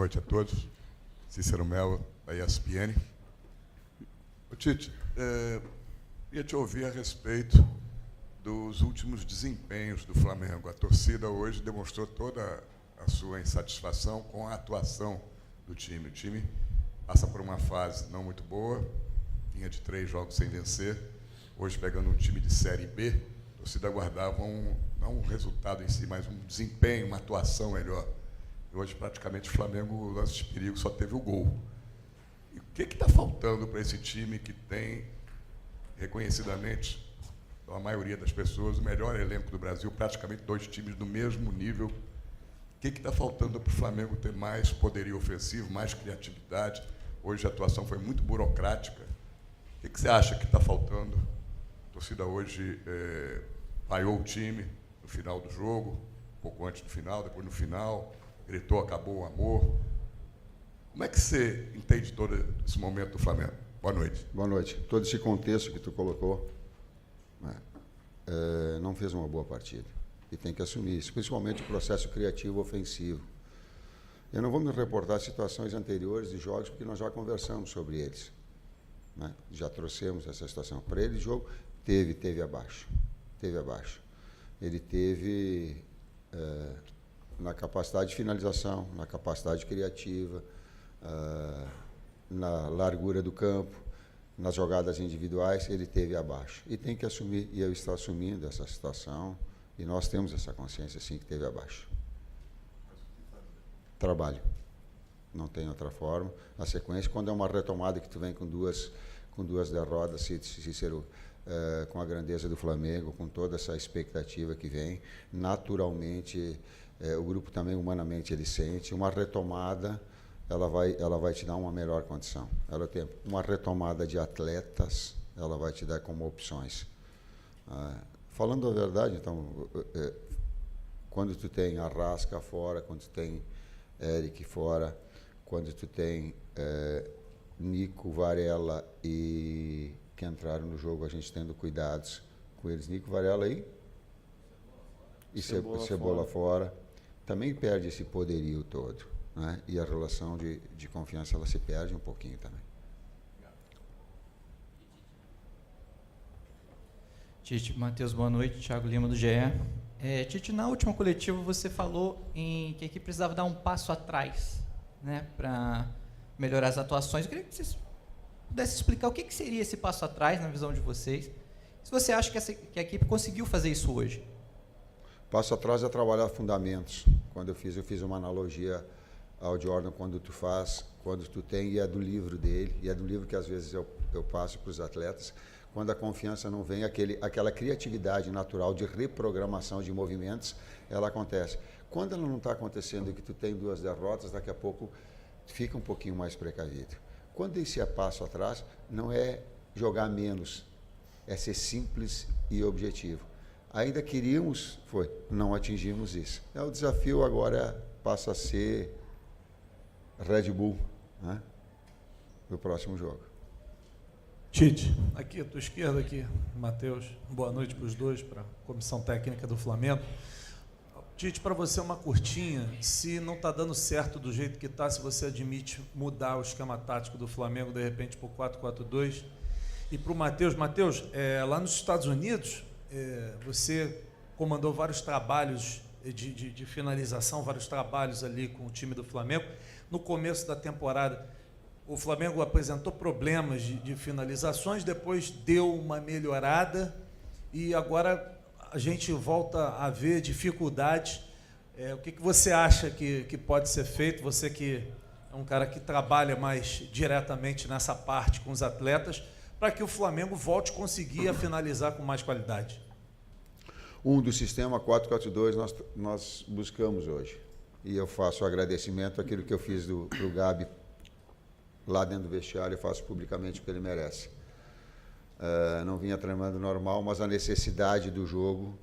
noite a todos. Cícero Mello, da ESPN. Tite, ia te ouvir a respeito dos últimos desempenhos do Flamengo. A torcida hoje demonstrou toda a sua insatisfação com a atuação do time. O time passa por uma fase não muito boa, vinha de 3 jogos sem vencer. Hoje, pegando um time de Série B, a torcida aguardava não um resultado em si, mas um desempenho, uma atuação melhor. E hoje, praticamente, o Flamengo, lance de perigo, só teve o gol. E o que está faltando para esse time que tem, reconhecidamente, a maioria das pessoas, o melhor elenco do Brasil, praticamente 2 times do mesmo nível? O que está faltando para o Flamengo ter mais poderio ofensivo, mais criatividade? Hoje a atuação foi muito burocrática. O que você acha que está faltando? A torcida hoje vaiou o time no final do jogo, um pouco antes do final, depois no final, gritou, acabou o amor. Como é que você entende todo esse momento do Flamengo? Boa noite. Boa noite. Todo esse contexto que tu colocou, não fez uma boa partida. E tem que assumir isso, principalmente o processo criativo ofensivo. Eu não vou me reportar situações anteriores de jogos, porque nós já conversamos sobre eles. Já trouxemos essa situação. Para ele, o jogo teve abaixo. Teve abaixo. Ele teve na capacidade de finalização, na capacidade criativa, na largura do campo, nas jogadas individuais, ele teve abaixo. E tem que assumir, e eu estou assumindo essa situação, e nós temos essa consciência, sim, que teve abaixo. Trabalho. Não tem outra forma. A sequência, quando é uma retomada que tu vem com duas derrotas, Cícero, com a grandeza do Flamengo, com toda essa expectativa que vem, naturalmente, o grupo também, humanamente, ele sente. Uma retomada, ela vai te dar uma melhor condição. Ela tem uma retomada de atletas, ela vai te dar como opções. Falando a verdade, então, quando tu tem Arrasca fora, quando tu tem Eric fora, quando tu tem Nico, Varela e que entraram no jogo, a gente tendo cuidados com eles, Nico, Varela e Cebola fora, também perde esse poderio todo, né? E a relação de confiança, ela se perde um pouquinho também. Tite, Matheus, boa noite. Thiago Lima, do GE. Tite, na última coletiva você falou que a equipe precisava dar um passo atrás, né, para melhorar as atuações. Eu queria que vocês pudessem explicar o que seria esse passo atrás, na visão de vocês. Se você acha que a equipe conseguiu fazer isso hoje. Passo atrás é trabalhar fundamentos. Quando eu fiz uma analogia ao Jordan, quando tu tem, e é do livro dele, e é do livro que às vezes eu passo para os atletas. Quando a confiança não vem, aquela criatividade natural de reprogramação de movimentos, ela acontece. Quando ela não está acontecendo e que tu tem 2 derrotas, daqui a pouco fica um pouquinho mais precavido. Quando esse é passo atrás, não é jogar menos, é ser simples e objetivo. Ainda queríamos, não atingimos isso. O desafio agora passa a ser Red Bull, né, no próximo jogo. Tite, aqui à tua esquerda, aqui, Matheus, boa noite para os dois, para a comissão técnica do Flamengo. Tite, para você uma curtinha, se não está dando certo do jeito que está, se você admite mudar o esquema tático do Flamengo, de repente, para o 4-4-2. E para o Matheus, lá nos Estados Unidos, você comandou vários trabalhos de finalização, vários trabalhos ali com o time do Flamengo. No começo da temporada, o Flamengo apresentou problemas de finalizações, depois deu uma melhorada e agora a gente volta a ver dificuldades. O que você acha que pode ser feito? Você que é um cara que trabalha mais diretamente nessa parte com os atletas, para que o Flamengo volte a conseguir a finalizar com mais qualidade. Do sistema 4-4-2 nós buscamos hoje. E eu faço agradecimento àquilo que eu fiz para o Gabi lá dentro do vestiário, eu faço publicamente o que ele merece. Não vinha treinando normal, mas a necessidade do jogo,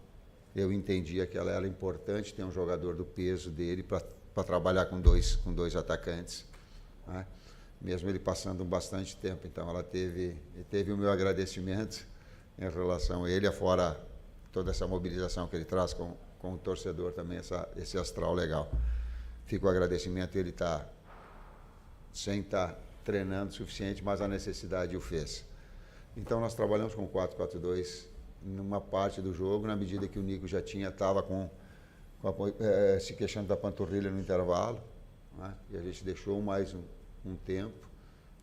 eu entendia que ela era importante, ter um jogador do peso dele para trabalhar com dois atacantes, né? Mesmo ele passando bastante tempo. Então ela teve o meu agradecimento em relação a ele, afora toda essa mobilização que ele traz com o torcedor também, esse astral legal. Fica o agradecimento, ele está sem estar treinando o suficiente, mas a necessidade o fez. Então nós trabalhamos com 4-4-2 numa parte do jogo, na medida que o Nico já estava se queixando da panturrilha no intervalo, né? E a gente deixou mais um tempo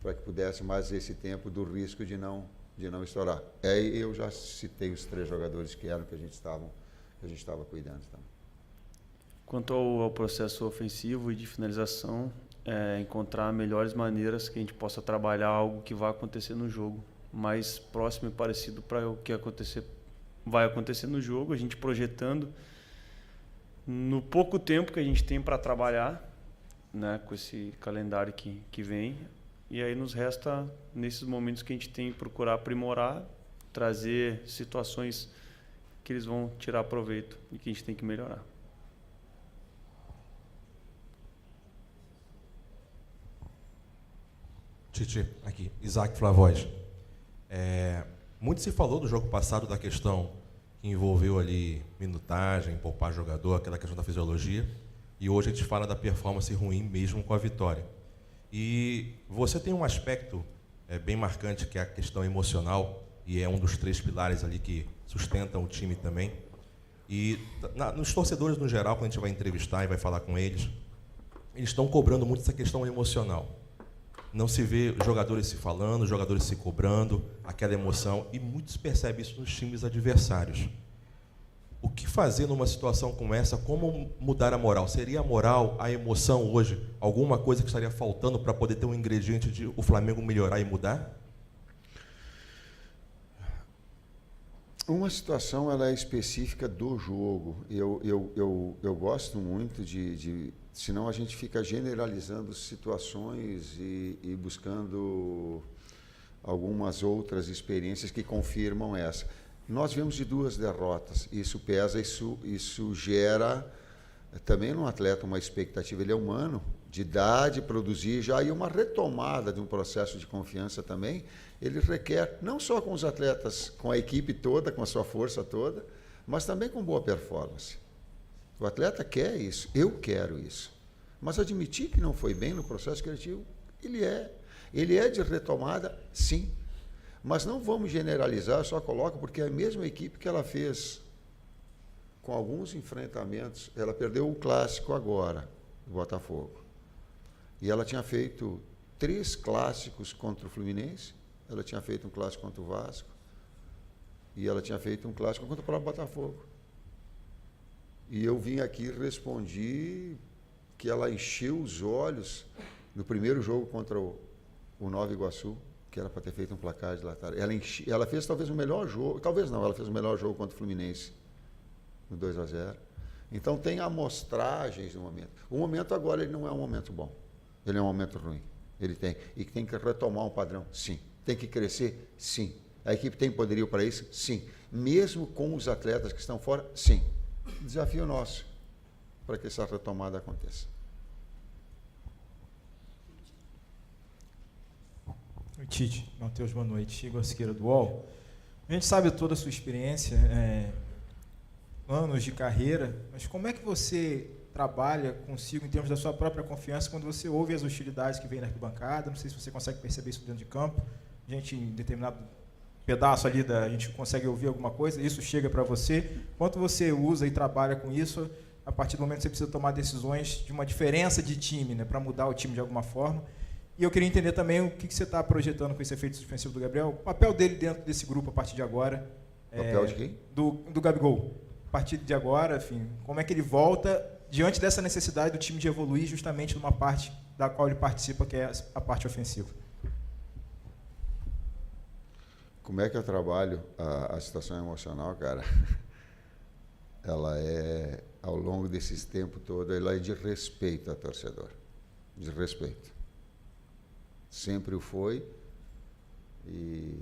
para que pudesse mais esse tempo do risco de não estourar. Aí eu já citei os 3 jogadores que a gente estava cuidando também. Quanto ao processo ofensivo e de finalização, encontrar melhores maneiras que a gente possa trabalhar algo que vai acontecer no jogo, mais próximo e parecido para o que vai acontecer no jogo, a gente projetando no pouco tempo que a gente tem para trabalhar, né, com esse calendário que vem, e aí nos resta, nesses momentos que a gente tem, procurar aprimorar, trazer situações que eles vão tirar proveito e que a gente tem que melhorar. Tite, aqui, Isaac Flavois. Muito se falou do jogo passado da questão que envolveu ali minutagem, poupar jogador, aquela questão da fisiologia, e hoje a gente fala da performance ruim mesmo com a vitória. E você tem um aspecto bem marcante que é a questão emocional, e é um dos 3 pilares ali que sustentam o time também. E nos torcedores no geral, quando a gente vai entrevistar e vai falar com eles estão cobrando muito essa questão emocional. Não se vê jogadores se falando, jogadores se cobrando, aquela emoção, e muitos percebem isso nos times adversários. O que fazer numa situação como essa? Como mudar a moral? Seria a moral, a emoção hoje, alguma coisa que estaria faltando para poder ter um ingrediente de o Flamengo melhorar e mudar? Uma situação ela é específica do jogo. Eu gosto muito senão a gente fica generalizando situações e buscando algumas outras experiências que confirmam essa. Nós viemos de 2 derrotas, isso pesa, isso gera também no atleta uma expectativa, ele é humano, de dar, de produzir já, e uma retomada de um processo de confiança também, ele requer, não só com os atletas, com a equipe toda, com a sua força toda, mas também com boa performance. O atleta quer isso, eu quero isso. Mas admitir que não foi bem no processo criativo, ele é de retomada, sim. Mas não vamos generalizar, só coloca, porque é a mesma equipe que ela fez com alguns enfrentamentos. Ela perdeu o clássico agora, o Botafogo. E ela tinha feito 3 clássicos contra o Fluminense, ela tinha feito um clássico contra o Vasco, e ela tinha feito um clássico contra o próprio Botafogo. E eu vim aqui e respondi que ela encheu os olhos no primeiro jogo contra o Nova Iguaçu, que era para ter feito um placar de lateral. Ela fez talvez o melhor jogo, talvez não, ela fez o melhor jogo contra o Fluminense, no 2-0. Então tem amostragens no momento. O momento agora ele não é um momento bom, ele é um momento ruim. Ele tem que retomar um padrão, sim. Tem que crescer, sim. A equipe tem poderio para isso, sim. Mesmo com os atletas que estão fora, sim. Desafio nosso para que essa retomada aconteça. Oi, Tite. Matheus, boa noite. Igor Siqueira do UOL. A gente sabe toda a sua experiência, anos de carreira, mas como é que você trabalha consigo em termos da sua própria confiança quando você ouve as hostilidades que vêm na arquibancada? Não sei se você consegue perceber isso dentro de campo. A gente, em determinado pedaço ali, a gente consegue ouvir alguma coisa, isso chega para você. Quanto você usa e trabalha com isso, a partir do momento que você precisa tomar decisões de uma diferença de time, né, para mudar o time de alguma forma. E eu queria entender também o que você está projetando com esse efeito suspensivo do Gabriel, o papel dele dentro desse grupo a partir de agora. Papel de quem? Do Gabigol. A partir de agora, enfim, como é que ele volta diante dessa necessidade do time de evoluir justamente numa parte da qual ele participa, que é a parte ofensiva. Como é que eu trabalho a situação emocional, cara? Ela é, ao longo desses tempos todo, ela é de respeito ao torcedor. De respeito. Sempre o foi e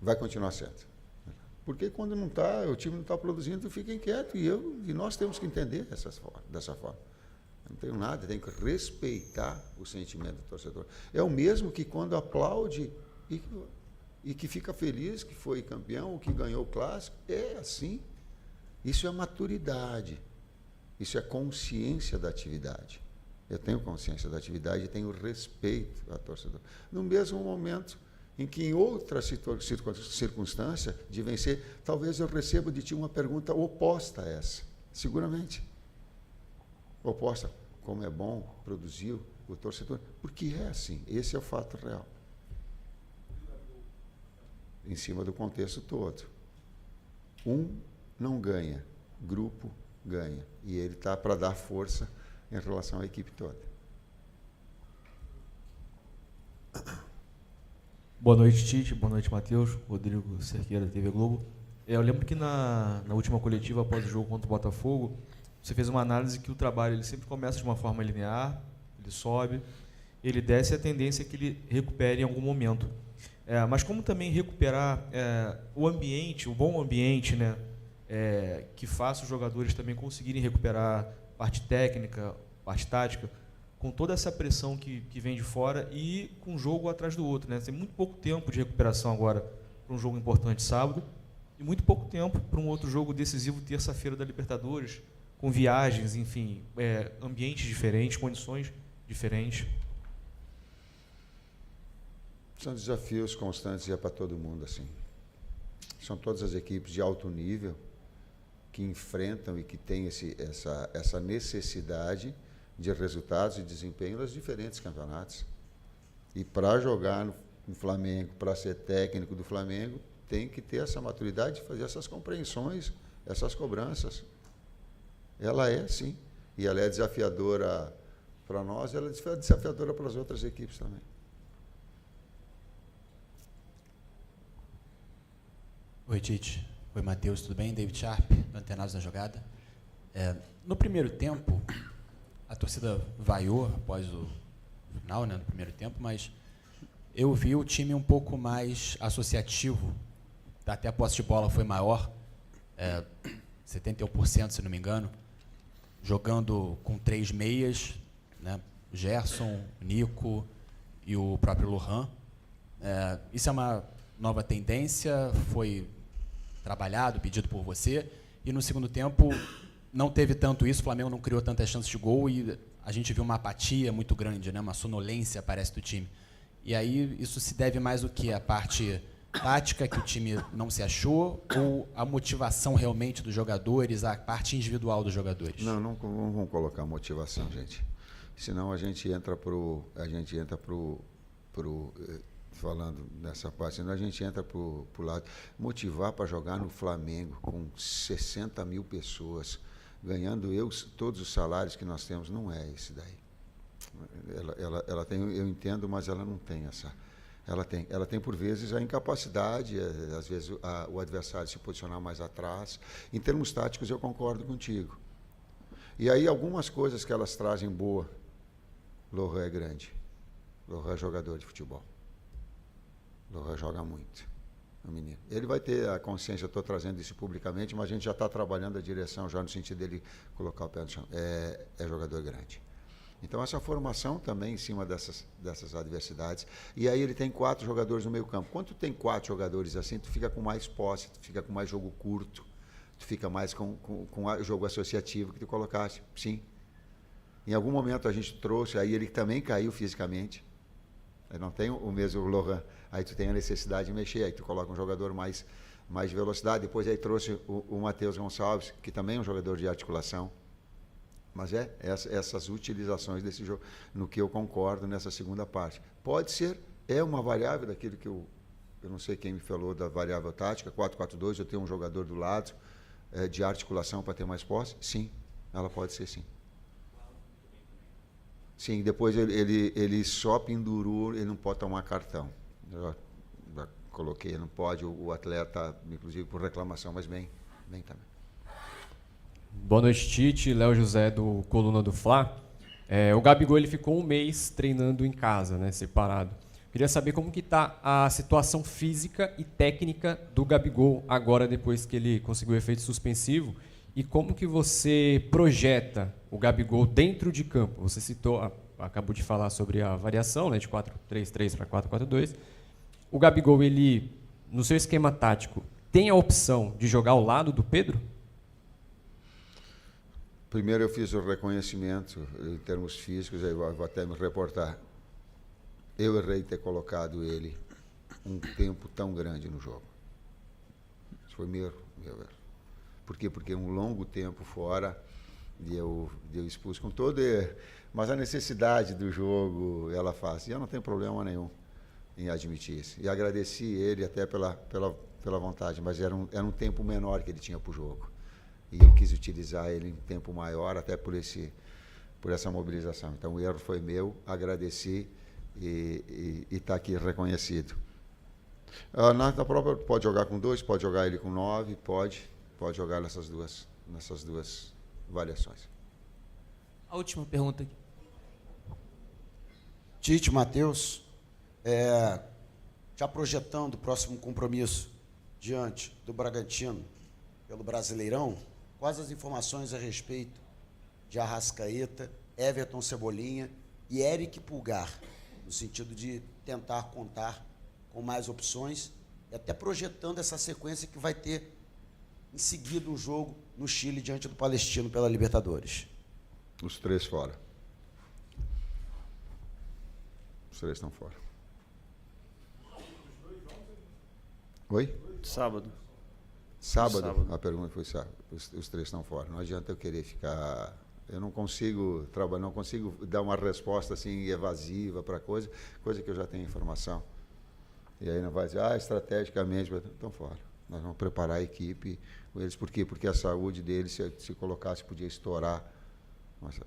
vai continuar sendo. Porque quando não está, o time não está produzindo, fica inquieto. E nós temos que entender dessa forma. Eu não tenho nada, tenho que respeitar o sentimento do torcedor. É o mesmo que quando aplaude e que fica feliz que foi campeão, ou que ganhou o clássico. É assim. Isso é maturidade. Isso é consciência da atividade. Eu tenho consciência da atividade e tenho respeito à torcedor. No mesmo momento em que, em outra circunstância de vencer, talvez eu receba de ti uma pergunta oposta a essa. Seguramente. Oposta. Como é bom produzir o torcedor. Porque é assim. Esse é o fato real. Em cima do contexto todo. Um não ganha, grupo ganha. E ele está para dar força em relação à equipe toda. Boa noite, Tite. Boa noite, Matheus. Rodrigo Cerqueira, TV Globo. Eu lembro que na última coletiva, após o jogo contra o Botafogo, você fez uma análise que o trabalho ele sempre começa de uma forma linear, ele sobe, ele desce, e a tendência é que ele recupere em algum momento. Mas como também recuperar o ambiente, o bom ambiente, né, que faça os jogadores também conseguirem recuperar parte técnica, parte tática, com toda essa pressão que vem de fora e com um jogo atrás do outro, né? Tem muito pouco tempo de recuperação agora para um jogo importante sábado e muito pouco tempo para um outro jogo decisivo terça-feira da Libertadores, com viagens, enfim, ambientes diferentes, condições diferentes. São desafios constantes e é para todo mundo assim. São todas as equipes de alto nível que enfrentam e que têm essa necessidade de resultados e desempenho nos diferentes campeonatos. E para jogar no Flamengo, para ser técnico do Flamengo, tem que ter essa maturidade de fazer essas compreensões, essas cobranças. Ela é, sim. E ela é desafiadora para nós, ela é desafiadora para as outras equipes também. Oi, Tite. Oi, Matheus, tudo bem? David Sharp, do Antenados na Jogada. No primeiro tempo, a torcida vaiou após o final, né, no primeiro tempo, mas eu vi o time um pouco mais associativo. Até a posse de bola foi maior, 71%, se não me engano, jogando com 3 meias, né, Gerson, Nico e o próprio Lohan. Isso é uma nova tendência, foi trabalhado, pedido por você, e no segundo tempo não teve tanto isso, o Flamengo não criou tantas chances de gol e a gente viu uma apatia muito grande, né? Uma sonolência, parece, do time. E aí isso se deve mais o que? A parte tática, que o time não se achou, ou a motivação realmente dos jogadores, a parte individual dos jogadores? Não vamos colocar motivação, gente. Senão a gente entra pro falando nessa parte, senão a gente entra pro lado. Motivar para jogar no Flamengo com 60 mil pessoas, ganhando todos os salários que nós temos, não é esse daí. Ela tem, eu entendo, mas ela não tem essa. Ela tem por vezes a incapacidade, às vezes o adversário se posicionar mais atrás. Em termos táticos, eu concordo contigo. E aí algumas coisas que elas trazem boa. Lohan é grande. Lohan é jogador de futebol. Lohan joga muito, o menino. Ele vai ter a consciência, eu estou trazendo isso publicamente, mas a gente já está trabalhando a direção, já no sentido dele colocar o pé no chão. É jogador grande. Então, essa formação também em cima dessas adversidades. E aí ele tem 4 jogadores no meio campo. Quando tu tem 4 jogadores assim, tu fica com mais posse, tu fica com mais jogo curto, tu fica mais com o jogo associativo que tu colocaste. Sim. Em algum momento a gente trouxe, aí ele também caiu fisicamente. Ele não tem o mesmo Lohan. Aí tu tem a necessidade de mexer, aí tu coloca um jogador mais de velocidade. Depois aí trouxe o Matheus Gonçalves, que também é um jogador de articulação. Mas essas utilizações desse jogo, no que eu concordo nessa segunda parte. Pode ser, é uma variável daquilo que eu não sei quem me falou da variável tática, 4-4-2, eu tenho um jogador do lado de articulação para ter mais posse? Sim, ela pode ser sim. Sim, depois ele só pendurou, ele não pode tomar cartão. Eu já coloquei, não pode, o atleta, inclusive por reclamação, mas bem também. Boa noite, Tite. Léo José, do Coluna do Fla. O Gabigol ele ficou um mês treinando em casa, né, separado. Queria saber como que está a situação física e técnica do Gabigol agora, depois que ele conseguiu o efeito suspensivo, e como que você projeta o Gabigol dentro de campo. Você citou, acabou de falar sobre a variação, né, de 4-3-3 para 4-4-2. O Gabigol, ele, no seu esquema tático, tem a opção de jogar ao lado do Pedro? Primeiro eu fiz o reconhecimento em termos físicos, aí vou até me reportar. Eu errei ter colocado ele um tempo tão grande no jogo. Isso foi meu erro. Por quê? Porque um longo tempo fora de eu expulso com todo... Mas a necessidade do jogo, ela faz. E eu não tenho problema nenhum em admitir isso. E agradeci ele até pela vontade, mas era um tempo menor que ele tinha para o jogo. E eu quis utilizar ele em tempo maior, até por essa mobilização. Então, o erro foi meu, agradeci e está aqui reconhecido. Na própria, pode jogar com 2, pode jogar ele com 9, pode jogar nessas duas variações. A última pergunta aqui. Tite, Matheus, já projetando o próximo compromisso diante do Bragantino pelo Brasileirão, quais as informações a respeito de Arrascaeta, Everton Cebolinha e Eric Pulgar, no sentido de tentar contar com mais opções e até projetando essa sequência que vai ter em seguida um jogo no Chile diante do Palestino pela Libertadores? Os 3 fora. Os 3 estão fora. Oi? Sábado. Sábado? A pergunta foi sábado. Os 3 estão fora. Não adianta eu querer ficar... Eu não consigo trabalhar, não consigo dar uma resposta assim evasiva para coisa que eu já tenho informação. E aí não vai dizer, estrategicamente, estão fora. Nós vamos preparar a equipe com eles. Por quê? Porque a saúde deles, se colocasse, podia estourar. Mas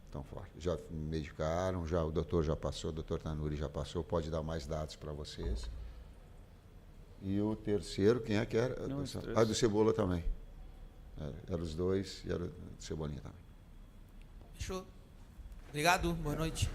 estão fora. Já me medicaram, o doutor já passou, o doutor Tanuri já passou, pode dar mais dados para vocês. E o terceiro, quem é que era? Não, do Cebola também. Era os 2 e era do Cebolinha também. Fechou. Obrigado, boa noite.